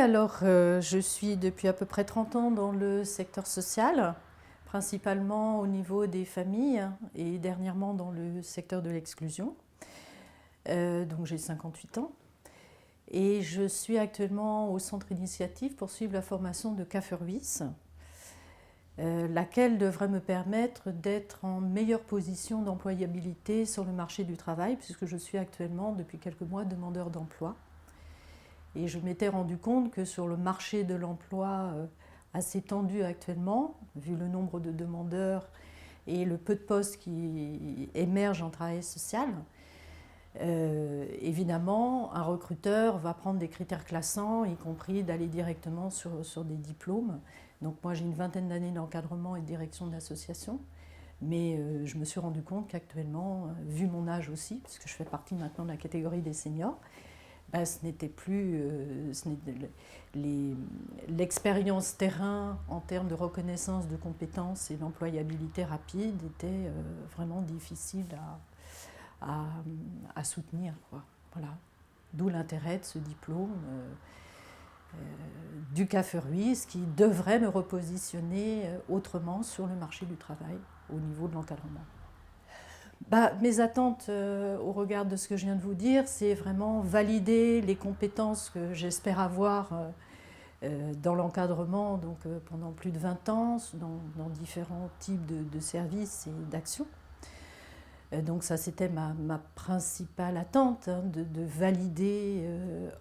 alors je suis depuis à peu près 30 ans dans le secteur social, principalement au niveau des familles et dernièrement dans le secteur de l'exclusion. Donc j'ai 58 ans et je suis actuellement au centre initiative pour suivre la formation de CAFERVIS, laquelle devrait me permettre d'être en meilleure position d'employabilité sur le marché du travail puisque je suis actuellement depuis quelques mois demandeur d'emploi. Et je m'étais rendu compte que sur le marché de l'emploi assez tendu actuellement, vu le nombre de demandeurs et le peu de postes qui émergent en travail social, évidemment, un recruteur va prendre des critères classants, y compris d'aller directement sur des diplômes. Donc moi j'ai une vingtaine d'années d'encadrement et de direction d'association, mais je me suis rendu compte qu'actuellement, vu mon âge aussi, puisque je fais partie maintenant de la catégorie des seniors, ce n'était plus l'expérience terrain en termes de reconnaissance de compétences et d'employabilité rapide était vraiment difficile à soutenir, quoi. Voilà. D'où l'intérêt de ce diplôme du CAFERVIS qui devrait me repositionner autrement sur le marché du travail au niveau de l'encadrement. Mes attentes au regard de ce que je viens de vous dire, c'est vraiment valider les compétences que j'espère avoir dans l'encadrement pendant plus de 20 ans, dans différents types de services et d'actions. Donc ça, c'était ma principale attente, hein, de valider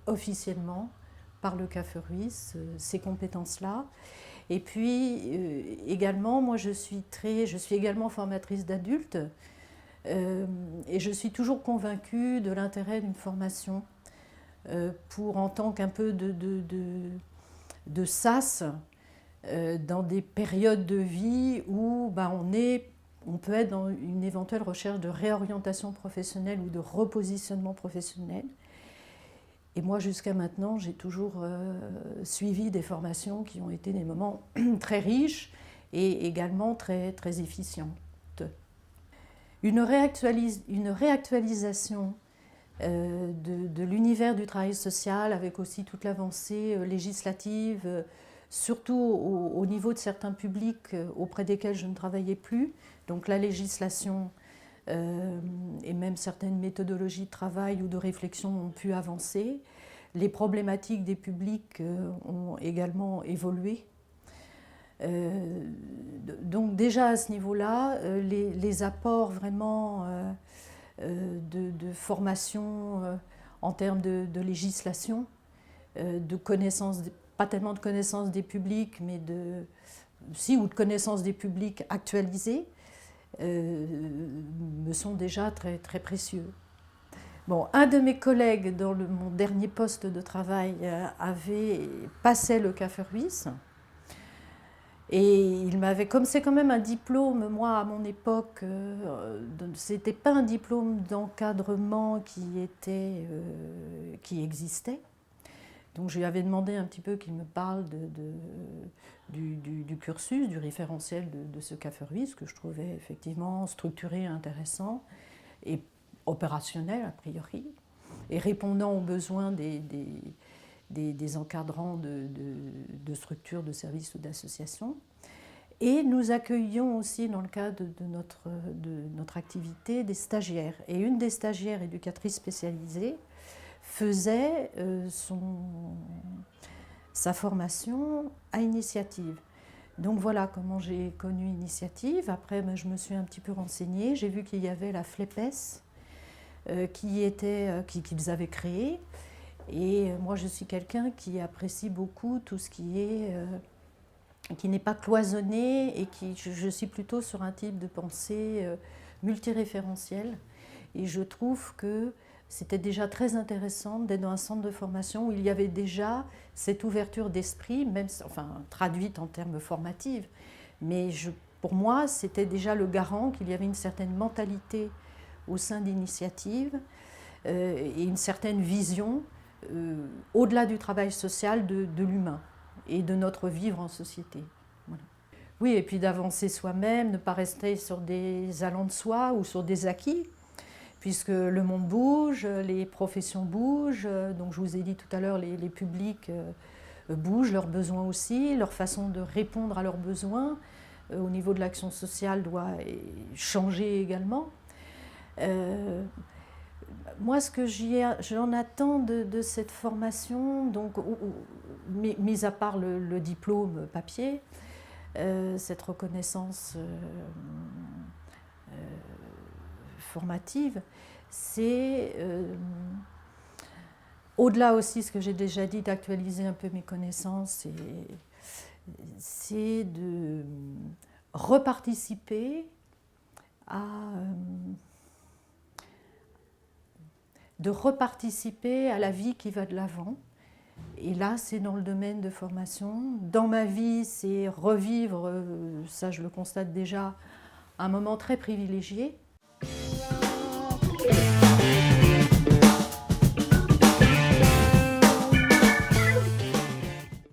officiellement par le CAFERVIS ces compétences-là. Et puis également, moi je suis également formatrice d'adultes. Et je suis toujours convaincue de l'intérêt d'une formation pour, en tant qu'un peu de sas dans des périodes de vie où on peut être dans une éventuelle recherche de réorientation professionnelle ou de repositionnement professionnel. Et moi, jusqu'à maintenant, j'ai toujours suivi des formations qui ont été des moments très riches et également très, très efficients. Une réactualisation de l'univers du travail social avec aussi toute l'avancée législative, surtout au niveau de certains publics auprès desquels je ne travaillais plus. Donc la législation et même certaines méthodologies de travail ou de réflexion ont pu avancer. Les problématiques des publics ont également évolué. Donc déjà à ce niveau-là, les apports vraiment de formation en termes de législation, de connaissance, pas tellement de connaissance des publics, mais de connaissance des publics actualisés, me sont déjà très, très précieux. Bon, un de mes collègues dans mon dernier poste de travail avait passé le CAFERVIS. Et il m'avait, comme c'est quand même un diplôme, moi à mon époque, c'était pas un diplôme d'encadrement qui existait. Donc je lui avais demandé un petit peu qu'il me parle du cursus, du référentiel de ce CAFERVIS, que je trouvais effectivement structuré, intéressant et opérationnel a priori, et répondant aux besoins des encadrants de structures, de services ou d'associations. Et nous accueillions aussi, dans le cadre de notre activité, des stagiaires. Et une des stagiaires éducatrices spécialisées faisait sa formation à Initiative. Donc voilà comment j'ai connu Initiative. Après, je me suis un petit peu renseignée. J'ai vu qu'il y avait la FLEPES qu'ils avaient créée. Et moi, je suis quelqu'un qui apprécie beaucoup tout ce qui n'est pas cloisonné et je suis plutôt sur un type de pensée multiréférentielle. Et je trouve que c'était déjà très intéressant d'être dans un centre de formation où il y avait déjà cette ouverture d'esprit, même traduite en termes formatifs. Mais pour moi, c'était déjà le garant qu'il y avait une certaine mentalité au sein d'Initiative et une certaine vision au-delà du travail social de l'humain et de notre vivre en société. Voilà. Oui, et puis d'avancer soi-même, ne pas rester sur des allants de soi ou sur des acquis, puisque le monde bouge, les professions bougent. Donc je vous ai dit tout à l'heure, les publics bougent, leurs besoins aussi, leur façon de répondre à leurs besoins au niveau de l'action sociale doit changer également. Moi, ce que j'en attends de cette formation, donc, mis à part le diplôme papier, cette reconnaissance formative, c'est au-delà aussi, ce que j'ai déjà dit, d'actualiser un peu mes connaissances, c'est de reparticiper à la vie qui va de l'avant. Et là, c'est dans le domaine de formation. Dans ma vie, c'est revivre, ça je le constate déjà, un moment très privilégié,